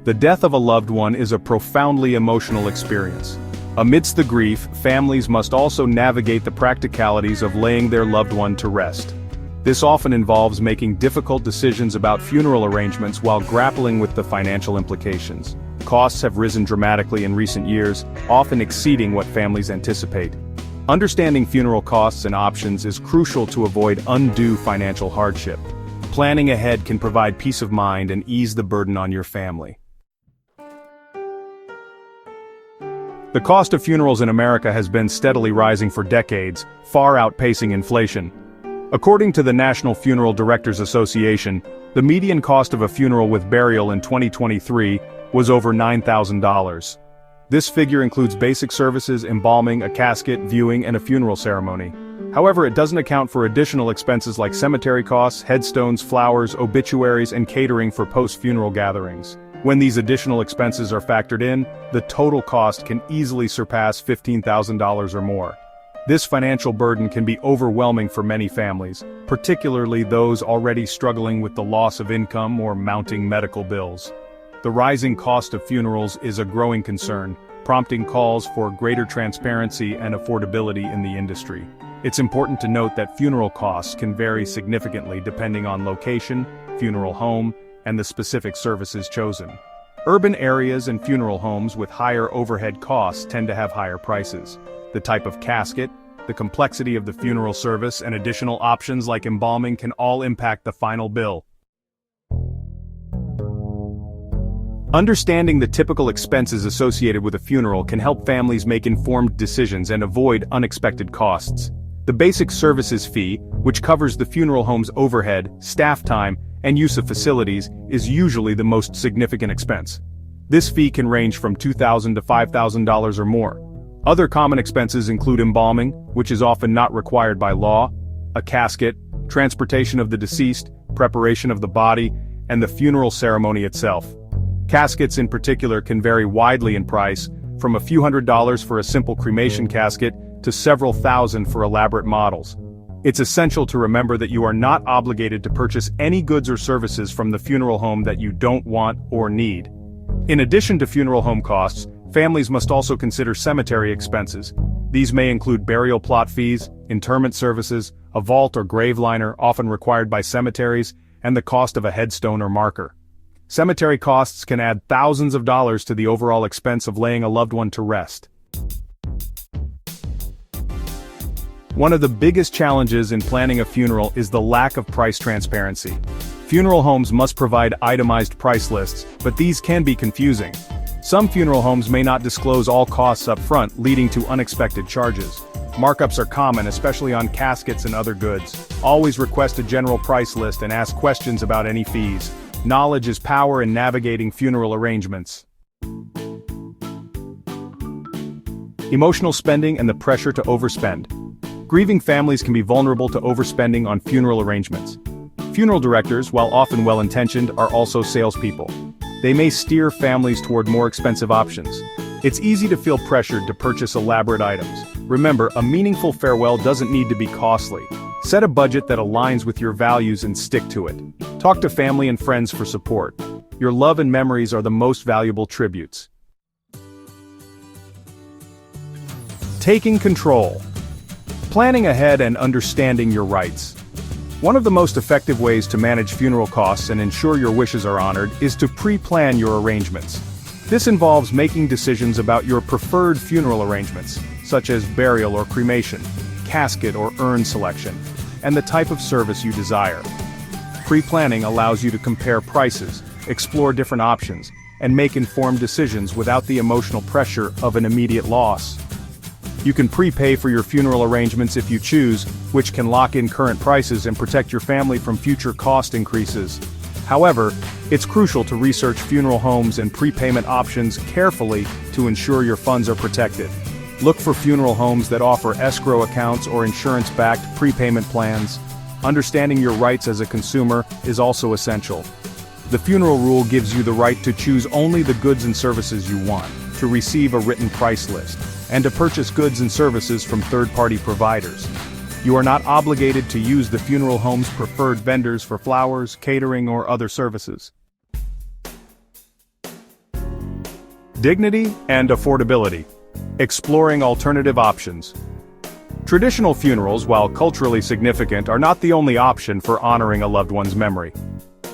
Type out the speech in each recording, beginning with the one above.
The death of a loved one is a profoundly emotional experience. Amidst the grief, families must also navigate the practicalities of laying their loved one to rest. This often involves making difficult decisions about funeral arrangements while grappling with the financial implications. Costs have risen dramatically in recent years, often exceeding what families anticipate. Understanding funeral costs and options is crucial to avoid undue financial hardship. Planning ahead can provide peace of mind and ease the burden on your family. The cost of funerals in America has been steadily rising for decades, far outpacing inflation. According to the National Funeral Directors Association, the median cost of a funeral with burial in 2023 was over $9,000. This figure includes basic services, embalming, a casket, viewing, and a funeral ceremony. However, it doesn't account for additional expenses like cemetery costs, headstones, flowers, obituaries, and catering for post-funeral gatherings. When these additional expenses are factored in, the total cost can easily surpass $15,000 or more. This financial burden can be overwhelming for many families, particularly those already struggling with the loss of income or mounting medical bills. The rising cost of funerals is a growing concern, prompting calls for greater transparency and affordability in the industry. It's important to note that funeral costs can vary significantly depending on location, funeral home, and the specific services chosen. Urban areas and funeral homes with higher overhead costs tend to have higher prices. The type of casket, the complexity of the funeral service, and additional options like embalming can all impact the final bill. Understanding the typical expenses associated with a funeral can help families make informed decisions and avoid unexpected costs. The basic services fee, which covers the funeral home's overhead, staff time, and use of facilities, is usually the most significant expense. This fee can range from $2,000 to $5,000 or more. Other common expenses include embalming, which is often not required by law, a casket, transportation of the deceased, preparation of the body, and the funeral ceremony itself. Caskets in particular can vary widely in price, from a few $100s for a simple cremation casket to several thousand for elaborate models. It's essential to remember that you are not obligated to purchase any goods or services from the funeral home that you don't want or need. In addition to funeral home costs, families must also consider cemetery expenses. These may include burial plot fees, interment services, a vault or grave liner often required by cemeteries, and the cost of a headstone or marker. Cemetery costs can add thousands of dollars to the overall expense of laying a loved one to rest. One of the biggest challenges in planning a funeral is the lack of price transparency. Funeral homes must provide itemized price lists, but these can be confusing. Some funeral homes may not disclose all costs up front, leading to unexpected charges. Markups are common, especially on caskets and other goods. Always request a general price list and ask questions about any fees. Knowledge is power in navigating funeral arrangements. Emotional spending and the pressure to overspend. Grieving families can be vulnerable to overspending on funeral arrangements. Funeral directors, while often well-intentioned, are also salespeople. They may steer families toward more expensive options. It's easy to feel pressured to purchase elaborate items. Remember, a meaningful farewell doesn't need to be costly. Set a budget that aligns with your values and stick to it. Talk to family and friends for support. Your love and memories are the most valuable tributes. Taking control. Planning ahead and understanding your rights. One of the most effective ways to manage funeral costs and ensure your wishes are honored is to pre-plan your arrangements. This involves making decisions about your preferred funeral arrangements, such as burial or cremation, casket or urn selection, and the type of service you desire. Pre-planning allows you to compare prices, explore different options, and make informed decisions without the emotional pressure of an immediate loss. You can prepay for your funeral arrangements if you choose, which can lock in current prices and protect your family from future cost increases. However, it's crucial to research funeral homes and prepayment options carefully to ensure your funds are protected. Look for funeral homes that offer escrow accounts or insurance-backed prepayment plans. Understanding your rights as a consumer is also essential. The funeral rule gives you the right to choose only the goods and services you want, to receive a written price list, and to purchase goods and services from third-party providers. You are not obligated to use the funeral home's preferred vendors for flowers, catering, or other services. Dignity and affordability. Exploring alternative options. Traditional funerals, while culturally significant, are not the only option for honoring a loved one's memory.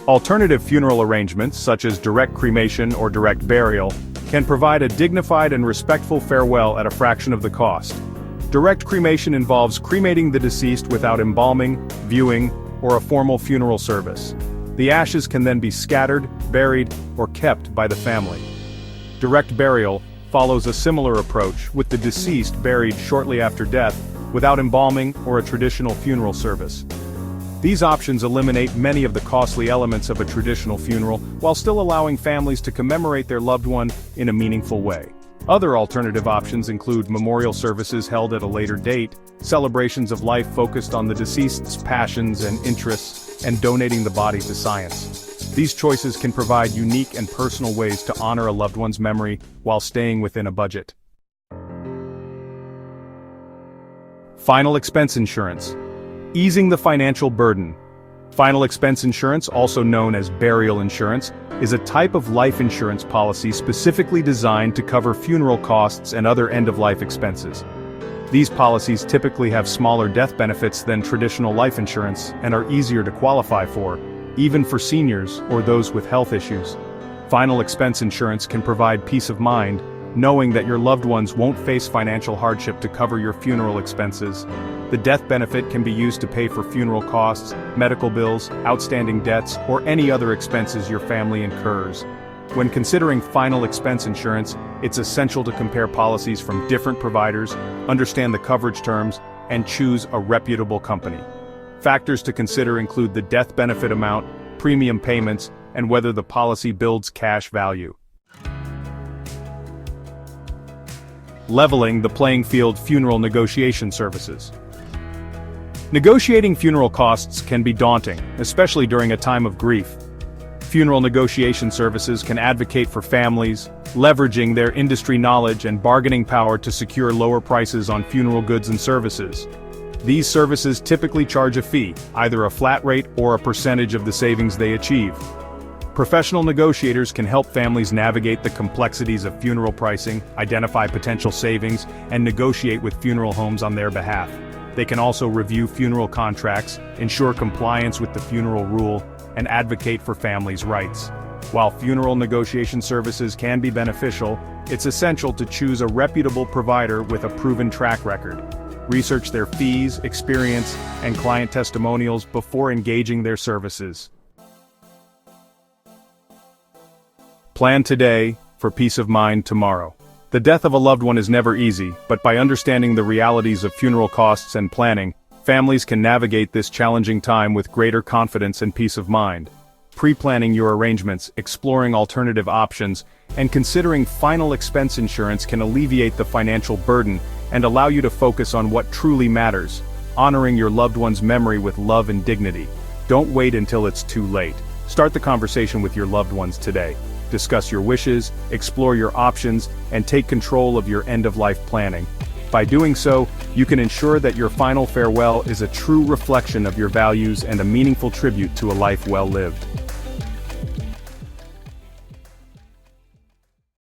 Alternative funeral arrangements, such as direct cremation or direct burial, can provide a dignified and respectful farewell at a fraction of the cost. Direct cremation involves cremating the deceased without embalming, viewing, or a formal funeral service. The ashes can then be scattered, buried, or kept by the family. Direct burial follows a similar approach, with the deceased buried shortly after death, without embalming or a traditional funeral service. These options eliminate many of the costly elements of a traditional funeral, while still allowing families to commemorate their loved one in a meaningful way. Other alternative options include memorial services held at a later date, celebrations of life focused on the deceased's passions and interests, and donating the body to science. These choices can provide unique and personal ways to honor a loved one's memory while staying within a budget. Final expense insurance. Easing the financial burden. Final expense insurance, also known as burial insurance, is a type of life insurance policy specifically designed to cover funeral costs and other end-of-life expenses. These policies typically have smaller death benefits than traditional life insurance and are easier to qualify for, even for seniors or those with health issues. Final expense insurance can provide peace of mind, knowing that your loved ones won't face financial hardship to cover your funeral expenses. The death benefit can be used to pay for funeral costs, medical bills, outstanding debts, or any other expenses your family incurs. When considering final expense insurance, it's essential to compare policies from different providers, understand the coverage terms, and choose a reputable company. Factors to consider include the death benefit amount, premium payments, and whether the policy builds cash value. Leveling the playing field funeral negotiation services. Negotiating funeral costs can be daunting, especially during a time of grief. Funeral negotiation services can advocate for families, leveraging their industry knowledge and bargaining power to secure lower prices on funeral goods and services. These services typically charge a fee, either a flat rate or a percentage of the savings they achieve. Professional negotiators can help families navigate the complexities of funeral pricing, identify potential savings, and negotiate with funeral homes on their behalf. They can also review funeral contracts, ensure compliance with the funeral rule, and advocate for families' rights. While funeral negotiation services can be beneficial, it's essential to choose a reputable provider with a proven track record. Research their fees, experience, and client testimonials before engaging their services. Plan today for peace of mind tomorrow. The death of a loved one is never easy, but by understanding the realities of funeral costs and planning, families can navigate this challenging time with greater confidence and peace of mind. Pre-planning your arrangements, exploring alternative options, and considering final expense insurance can alleviate the financial burden and allow you to focus on what truly matters, honoring your loved one's memory with love and dignity. Don't wait until it's too late. Start the conversation with your loved ones today. Discuss your wishes, explore your options, and take control of your end-of-life planning. By doing so, you can ensure that your final farewell is a true reflection of your values and a meaningful tribute to a life well lived.